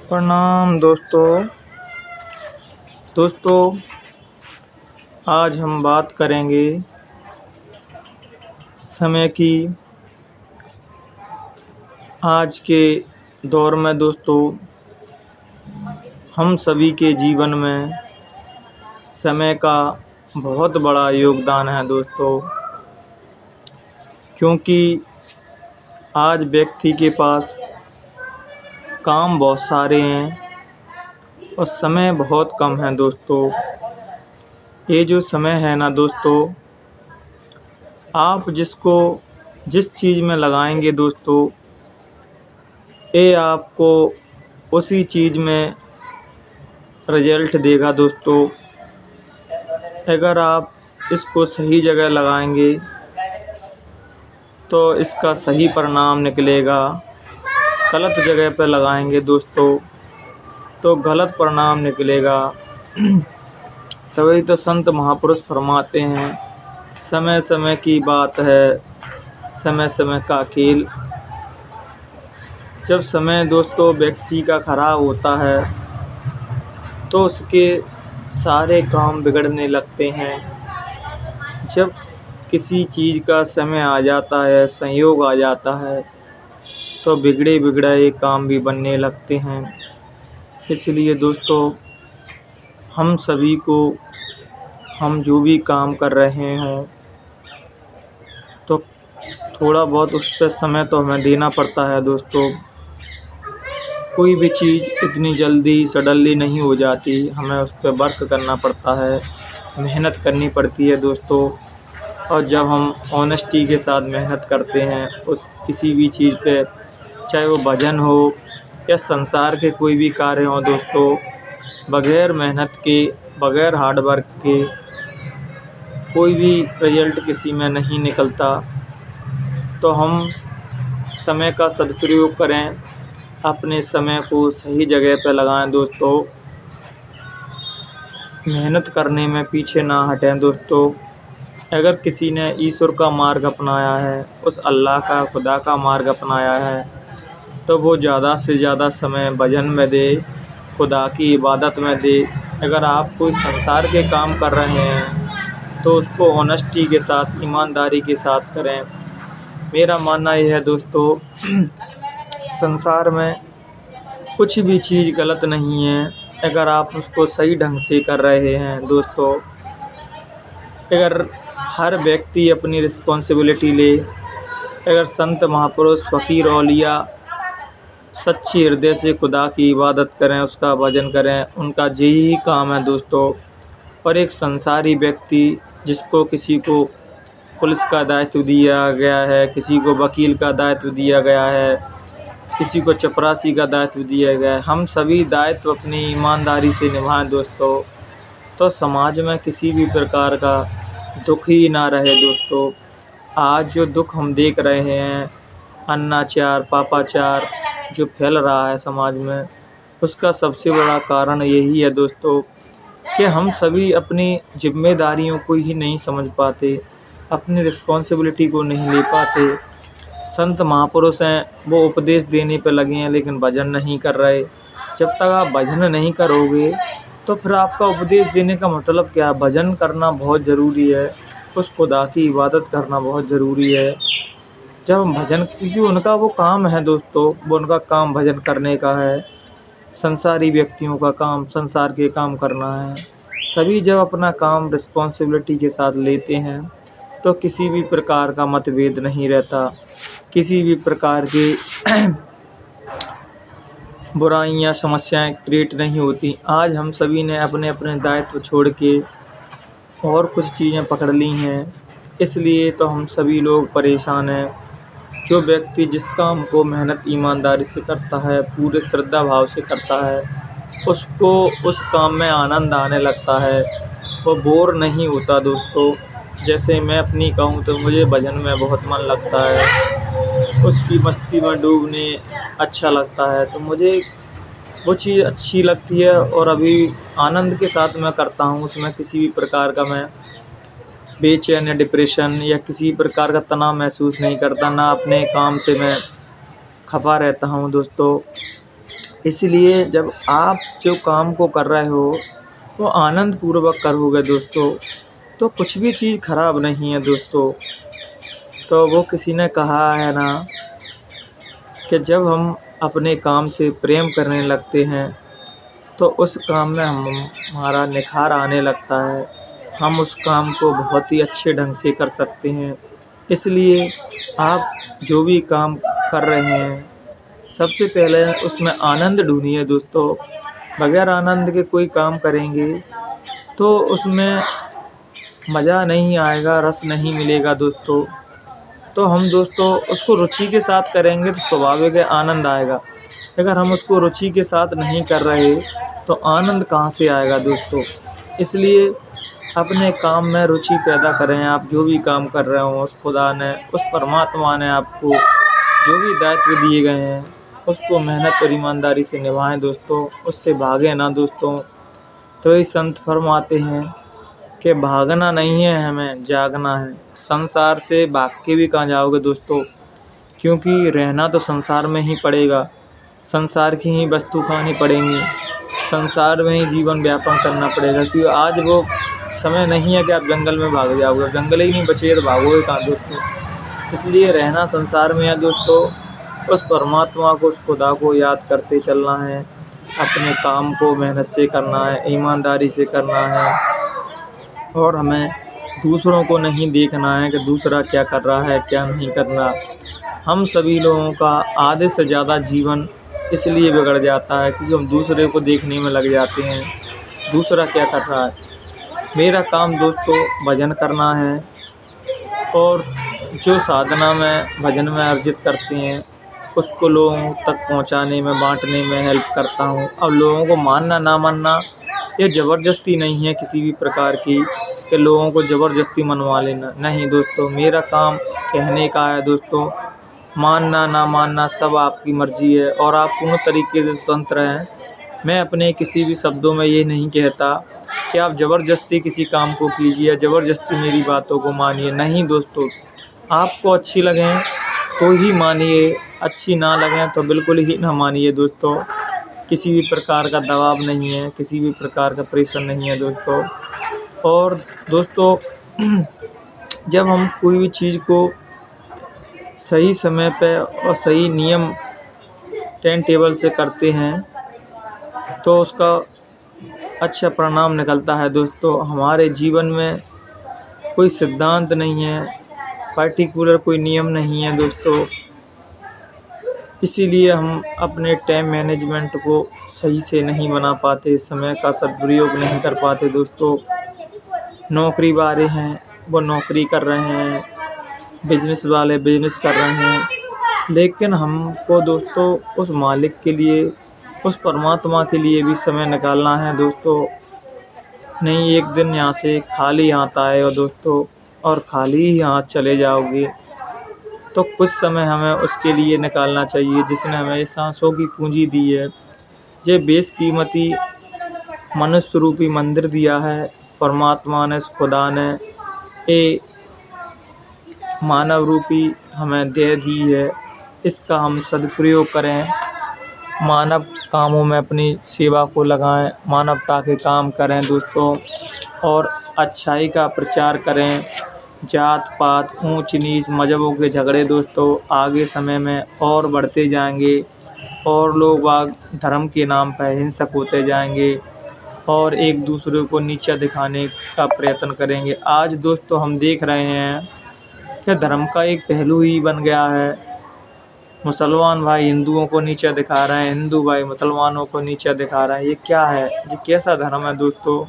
प्रणाम दोस्तों। आज हम बात करेंगे समय की। आज के दौर में दोस्तों हम सभी के जीवन में समय का बहुत बड़ा योगदान है दोस्तों, क्योंकि आज व्यक्ति के पास काम बहुत सारे हैं और समय बहुत कम है दोस्तों। ये जो समय है ना दोस्तों, आप जिस चीज़ में लगाएंगे दोस्तों, ये आपको उसी चीज़ में रिजल्ट देगा दोस्तों। अगर आप इसको सही जगह लगाएंगे तो इसका सही परिणाम निकलेगा। गलत जगह पर लगाएंगे दोस्तों तो गलत परिणाम निकलेगा। तभी तो संत महापुरुष फरमाते हैं, समय समय की बात है, समय समय का खेल। जब समय दोस्तों व्यक्ति का खराब होता है तो उसके सारे काम बिगड़ने लगते हैं। जब किसी चीज़ का समय आ जाता है, संयोग आ जाता है, तो बिगड़े बिगड़े काम भी बनने लगते हैं। इसलिए दोस्तों हम सभी को, हम जो भी काम कर रहे हों तो थोड़ा बहुत उस पर समय तो हमें देना पड़ता है दोस्तों। कोई भी चीज़ इतनी जल्दी सडनली नहीं हो जाती, हमें उस पर वर्क करना पड़ता है, मेहनत करनी पड़ती है दोस्तों। और जब हम ऑनेस्टी के साथ मेहनत करते हैं उस किसी भी चीज़ पे, चाहे वो भजन हो या संसार के कोई भी कार्य हो दोस्तों, बग़ैर मेहनत के, बग़ैर हार्ड वर्क के कोई भी रिजल्ट किसी में नहीं निकलता। तो हम समय का सदुपयोग करें, अपने समय को सही जगह पर लगाएं दोस्तों। मेहनत करने में पीछे ना हटें दोस्तों। अगर किसी ने ईश्वर का मार्ग अपनाया है, उस अल्लाह का, खुदा का मार्ग अपनाया है, तो वो ज़्यादा से ज़्यादा समय भजन में दे, खुदा की इबादत में दे। अगर आप कोई संसार के काम कर रहे हैं तो उसको ऑनेस्टी के साथ, ईमानदारी के साथ करें। मेरा मानना यह है दोस्तों, संसार में कुछ भी चीज़ गलत नहीं है अगर आप उसको सही ढंग से कर रहे हैं दोस्तों। अगर हर व्यक्ति अपनी रिस्पॉन्सिबिलिटी ले, अगर संत महापुरुष, फ़कीर, औलिया सच्चे हृदय से खुदा की इबादत करें, उसका भजन करें, उनका यही काम है दोस्तों। और एक संसारी व्यक्ति जिसको किसी को पुलिस का दायित्व दिया गया है, किसी को वकील का दायित्व दिया गया है, किसी को चपरासी का दायित्व दिया गया है, हम सभी दायित्व अपनी ईमानदारी से निभाएं दोस्तों, तो समाज में किसी भी प्रकार का दुख ही ना रहे दोस्तों। आज जो दुख हम देख रहे हैं, अन्नाचार, पापाचार जो फैल रहा है समाज में, उसका सबसे बड़ा कारण यही है दोस्तों कि हम सभी अपनी जिम्मेदारियों को ही नहीं समझ पाते, अपनी रिस्पॉन्सिबिलिटी को नहीं ले पाते। संत महापुरुष हैं, वो उपदेश देने पे लगे हैं लेकिन भजन नहीं कर रहे। जब तक आप भजन नहीं करोगे तो फिर आपका उपदेश देने का मतलब क्या? भजन करना बहुत ज़रूरी है, उस खुदा की इबादत करना बहुत ज़रूरी है। जब हम भजन, क्योंकि उनका वो काम है दोस्तों, वो उनका काम भजन करने का है। संसारी व्यक्तियों का काम संसार के काम करना है। सभी जब अपना काम रिस्पॉन्सिबिलिटी के साथ लेते हैं तो किसी भी प्रकार का मतभेद नहीं रहता, किसी भी प्रकार की बुराइयां, समस्याएं क्रिएट नहीं होती। आज हम सभी ने अपने अपने दायित्व छोड़ के और कुछ चीज़ें पकड़ ली हैं, इसलिए तो हम सभी लोग परेशान हैं। जो व्यक्ति जिस काम को मेहनत ईमानदारी से करता है, पूरे श्रद्धा भाव से करता है, उसको उस काम में आनंद आने लगता है, वो बोर नहीं होता दोस्तों। जैसे मैं अपनी कहूँ तो मुझे भजन में बहुत मन लगता है, उसकी मस्ती में डूबने अच्छा लगता है, तो मुझे वो चीज़ अच्छी लगती है और अभी आनंद के साथ मैं करता हूँ। उसमें किसी भी प्रकार का मैं बेचैन या डिप्रेशन या किसी प्रकार का तनाव महसूस नहीं करता, ना अपने काम से मैं खफा रहता हूँ दोस्तों। इसलिए जब आप जो काम को कर रहे हो वो आनंद पूर्वक करोगे दोस्तों, तो कुछ भी चीज़ खराब नहीं है दोस्तों। तो वो किसी ने कहा है ना कि जब हम अपने काम से प्रेम करने लगते हैं तो उस काम में हमारा निखार आने लगता है। हम उस काम को बहुत ही अच्छे ढंग से कर सकते हैं। इसलिए आप जो भी काम कर रहे हैं, सबसे पहले उसमें आनंद ढूँढिए दोस्तों। बगैर आनंद के कोई काम करेंगे तो उसमें मज़ा नहीं आएगा, रस नहीं मिलेगा दोस्तों। तो हम दोस्तों उसको रुचि के साथ करेंगे तो स्वाभाविक है आनंद आएगा। अगर हम उसको रुचि के साथ नहीं कर रहे तो आनंद कहाँ से आएगा दोस्तों। इसलिए अपने काम में रुचि पैदा करें। आप जो भी काम कर रहे हो, उस खुदा ने, उस परमात्मा ने आपको जो भी दायित्व दिए गए हैं उसको मेहनत और ईमानदारी से निभाएं दोस्तों, उससे भागें ना दोस्तों। तो ये संत फरमाते हैं कि भागना नहीं है, हमें जागना है। संसार से भाग के भी कहाँ जाओगे दोस्तों, क्योंकि रहना तो संसार में ही पड़ेगा। संसार की ही वस्तु खानी पड़ेंगी, संसार में ही जीवन व्यापन करना पड़ेगा। क्योंकि आज वो समय नहीं है कि आप जंगल में भाग जाओगे, जंगल ही नहीं बचे तो भागोगे कहाँ दोस्तों। इसलिए रहना संसार में है दोस्तों, उस परमात्मा को, उस खुदा को याद करते चलना है। अपने काम को मेहनत से करना है, ईमानदारी से करना है, और हमें दूसरों को नहीं देखना है कि दूसरा क्या कर रहा है क्या नहीं कर रहा। हम सभी लोगों का आधे से ज़्यादा जीवन इसलिए बिगड़ जाता है क्योंकि हम दूसरे को देखने में लग जाते हैं, दूसरा क्या कर रहा है। मेरा काम दोस्तों भजन करना है, और जो साधना में भजन में अर्जित करते हैं उसको लोगों तक पहुंचाने में, बांटने में हेल्प करता हूं। अब लोगों को मानना ना मानना ये ज़बरदस्ती नहीं है किसी भी प्रकार की, कि लोगों को ज़बरदस्ती मनवा लेना नहीं दोस्तों। मेरा काम कहने का है दोस्तों, मानना ना मानना सब आपकी मर्ज़ी है और आप पूर्ण तरीके से स्वतंत्र हैं। मैं अपने किसी भी शब्दों में ये नहीं कहता कि आप ज़बरदस्ती किसी काम को कीजिए, ज़बरदस्ती मेरी बातों को मानिए। नहीं दोस्तों, आपको अच्छी लगें तो ही मानिए, अच्छी ना लगें तो बिल्कुल ही ना मानिए दोस्तों। किसी भी प्रकार का दबाव नहीं है, किसी भी प्रकार का प्रेशर नहीं है दोस्तों। और दोस्तों जब हम कोई भी चीज़ को सही समय पे और सही नियम टाइम टेबल से करते हैं तो उसका अच्छा परिणाम निकलता है दोस्तों। हमारे जीवन में कोई सिद्धांत नहीं है, पर्टिकुलर कोई नियम नहीं है दोस्तों। इसीलिए हम अपने टाइम मैनेजमेंट को सही से नहीं बना पाते, समय का सदुपयोग नहीं कर पाते दोस्तों। नौकरी वाले हैं वो नौकरी कर रहे हैं, बिजनेस वाले बिजनेस कर रहे हैं, लेकिन हमको दोस्तों उस मालिक के लिए, उस परमात्मा के लिए भी समय निकालना है दोस्तों। नहीं एक दिन यहाँ से खाली हाथ आए और दोस्तों और खाली ही हाथ चले जाओगे, तो कुछ समय हमें उसके लिए निकालना चाहिए जिसने हमें ये सांसों की पूंजी दी है। ये बेशकीमती मनुष्य रूपी मंदिर दिया है परमात्मा ने, खुदा ने ये मानव रूपी हमें दे दी है। इसका हम सदुपयोग करें, मानव कामों में अपनी सेवा को लगाएं, मानवता के काम करें दोस्तों, और अच्छाई का प्रचार करें। जात पात, ऊंच नीच, मजहबों के झगड़े दोस्तों आगे समय में और बढ़ते जाएंगे, और लोग बाग धर्म के नाम पर हिंसक होते जाएंगे और एक दूसरे को नीचा दिखाने का प्रयत्न करेंगे। आज दोस्तों हम देख रहे हैं कि धर्म का एक पहलू ही बन गया है। मुसलमान भाई हिंदुओं को नीचा दिखा रहे हैं, हिंदू भाई मुसलमानों को नीचा दिखा रहे हैं। ये क्या है, ये कैसा धर्म है दोस्तों।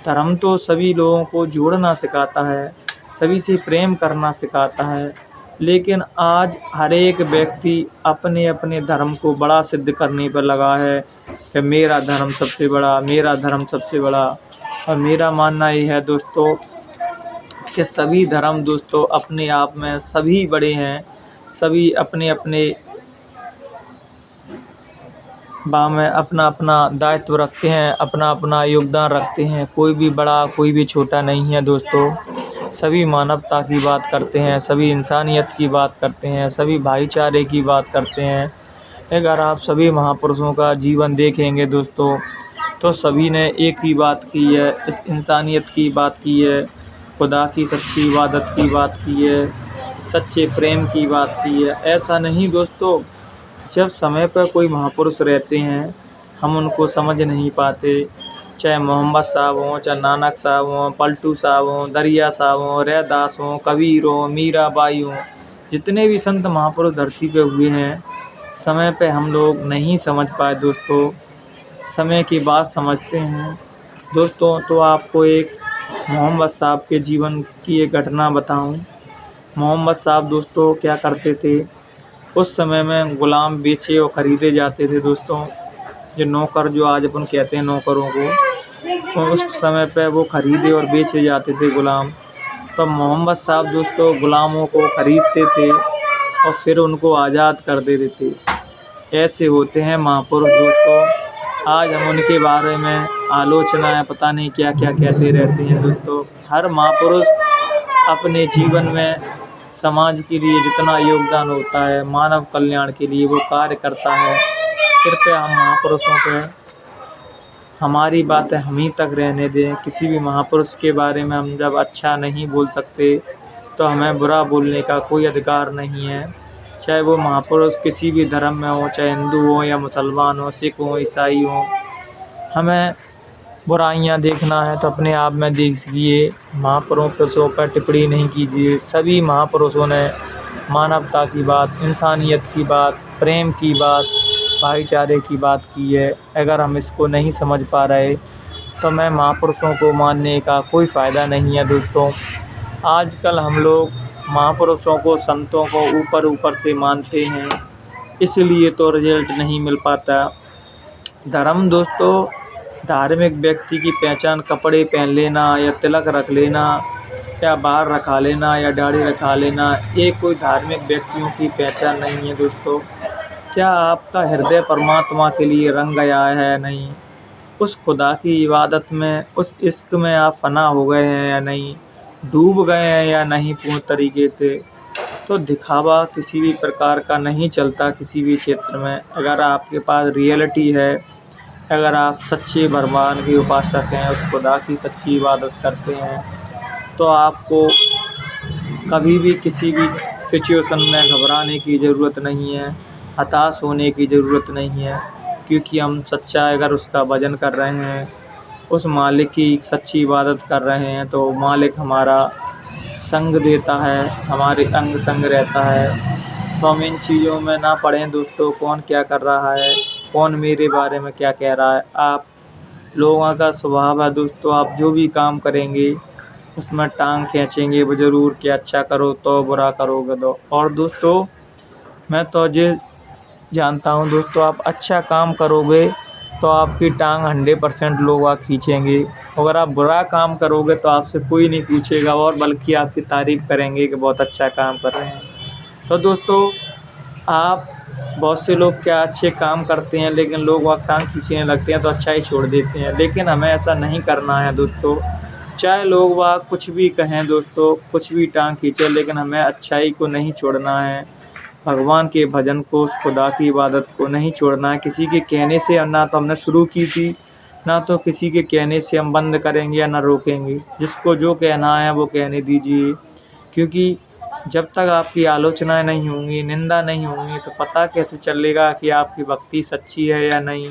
धर्म तो सभी लोगों को जोड़ना सिखाता है, सभी से प्रेम करना सिखाता है, लेकिन आज हर एक व्यक्ति अपने अपने धर्म को बड़ा सिद्ध करने पर लगा है कि मेरा धर्म सबसे बड़ा, मेरा धर्म सबसे बड़ा। और मेरा मानना ये है दोस्तों कि सभी धर्म दोस्तों अपने आप में सभी बड़े हैं, सभी अपने अपने में अपना अपना दायित्व रखते हैं, अपना अपना योगदान रखते हैं। कोई भी बड़ा कोई भी छोटा नहीं है दोस्तों। सभी मानवता की बात करते हैं, सभी इंसानियत की बात करते हैं, सभी भाईचारे की बात करते हैं। अगर आप सभी महापुरुषों का जीवन देखेंगे दोस्तों, तो सभी ने एक ही बात की है, इस इंसानियत की बात की है, खुदा की सच्ची इबादत की बात की है, सच्चे प्रेम की बात की है। ऐसा नहीं दोस्तों, जब समय पर कोई महापुरुष रहते हैं, हम उनको समझ नहीं पाते, चाहे मोहम्मद साहब हों, चाहे नानक साहब हों, पलटू साहब हों, दरिया साहब हों, रैदास हों, कबीर हों, मीराबाई हों, जितने भी संत महापुरुष धरती पे हुए हैं, समय पे हम लोग नहीं समझ पाए दोस्तों, समय की बात समझते हैं। दोस्तों तो आपको एक मोहम्मद साहब के जीवन की एक घटना बताऊं। मोहम्मद साहब दोस्तों क्या करते थे, उस समय में ग़ुलाम बेचे और ख़रीदे जाते थे दोस्तों। जो नौकर, जो आज अपन कहते हैं नौकरों को, तो उस समय पे वो ख़रीदे और बेचे जाते थे ग़ुलाम। तो मोहम्मद साहब दोस्तों ग़ुलामों को ख़रीदते थे और फिर उनको आज़ाद कर देते थे। ऐसे होते हैं महापुरुष दोस्तों। आज हम उनके बारे में आलोचनाएँ पता नहीं क्या क्या कहते रहते हैं दोस्तों। हर महापुरुष अपने जीवन में समाज के लिए जितना योगदान होता है, मानव कल्याण के लिए वो कार्य करता है। कृपया हम महापुरुषों पे हमारी बातें हम ही तक रहने दें। किसी भी महापुरुष के बारे में हम जब अच्छा नहीं बोल सकते, तो हमें बुरा बोलने का कोई अधिकार नहीं है। चाहे वो महापुरुष किसी भी धर्म में हो, चाहे हिंदू हो या मुसलमान हो, सिख हो, ईसाई हो। हमें बुराइयां देखना है तो अपने आप में देखिए, महापुरुषों पर टिप्पणी नहीं कीजिए। सभी महापुरुषों ने मानवता की बात, इंसानियत की बात, प्रेम की बात, भाईचारे की बात की है। अगर हम इसको नहीं समझ पा रहे, तो मैं महापुरुषों को मानने का कोई फ़ायदा नहीं है दोस्तों। आजकल हम लोग महापुरुषों को, संतों को ऊपर ऊपर से मानते हैं, इसलिए तो रिजल्ट नहीं मिल पाता। धर्म दोस्तों, धार्मिक व्यक्ति की पहचान कपड़े पहन लेना या तिलक रख लेना या बाल रखा लेना या दाढ़ी रखा लेना, ये कोई धार्मिक व्यक्तियों की पहचान नहीं है दोस्तों। क्या आपका हृदय परमात्मा के लिए रंग गया है या नहीं? उस खुदा की इबादत में, उस इश्क में आप फना हो गए हैं या नहीं? डूब गए हैं या नहीं पूर्ण तरीके से? तो दिखावा किसी भी प्रकार का नहीं चलता किसी भी क्षेत्र में। अगर आपके पास रियलिटी है, अगर आप सच्चे भगवान के उपासक हैं, उस खुदा की सच्ची इबादत करते हैं, तो आपको कभी भी किसी भी सिचुएशन में घबराने की ज़रूरत नहीं है, हताश होने की ज़रूरत नहीं है। क्योंकि हम सच्चा अगर उसका भजन कर रहे हैं, उस मालिक की सच्ची इबादत कर रहे हैं, तो मालिक हमारा संग देता है, हमारे अंग संग रहता है। तो हम इन चीज़ों में ना पड़ें दोस्तों, कौन क्या कर रहा है, कौन मेरे बारे में क्या कह रहा है। आप लोगों का स्वभाव है दोस्तों, आप जो भी काम करेंगे उसमें टांग खींचेंगे वो ज़रूर कि अच्छा करो तो बुरा करोगे तो। और दोस्तों मैं तो ये जानता हूँ दोस्तों, आप अच्छा काम करोगे तो आपकी टांग 100% लोग खींचेंगे। अगर आप बुरा काम करोगे तो आपसे कोई नहीं पूछेगा, और बल्कि आपकी तारीफ़ करेंगे कि बहुत अच्छा काम कर रहे हैं। तो दोस्तों आप, बहुत से लोग क्या अच्छे काम करते हैं, लेकिन लोग वह टांग खींचने लगते हैं तो अच्छा ही छोड़ देते हैं। लेकिन हमें ऐसा नहीं करना है दोस्तों। चाहे लोग वह कुछ भी कहें दोस्तों, कुछ भी टांग खींचे, लेकिन हमें अच्छाई को नहीं छोड़ना है। भगवान के भजन को, खुदा की इबादत को नहीं छोड़ना है। किसी के कहने से ना तो हमने शुरू की थी, ना तो किसी के कहने से हम बंद करेंगे या ना रोकेंगे। जिसको जो कहना है वो कहने दीजिए, क्योंकि जब तक आपकी आलोचनाएं नहीं होंगी, निंदा नहीं होंगी, तो पता कैसे चलेगा कि आपकी भक्ति सच्ची है या नहीं,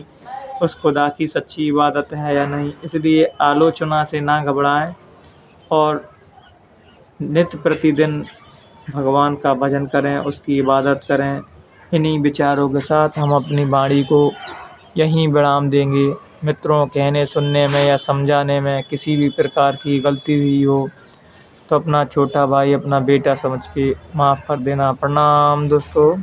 उस खुदा की सच्ची इबादत है या नहीं। इसलिए आलोचना से ना घबराएं और नित्य प्रतिदिन भगवान का भजन करें, उसकी इबादत करें। इन्हीं विचारों के साथ हम अपनी वाणी को यहीं विराम देंगे। मित्रों, कहने सुनने में या समझाने में किसी भी प्रकार की गलती हुई हो तो अपना छोटा भाई, अपना बेटा समझ के माफ़ कर देना। प्रणाम दोस्तों।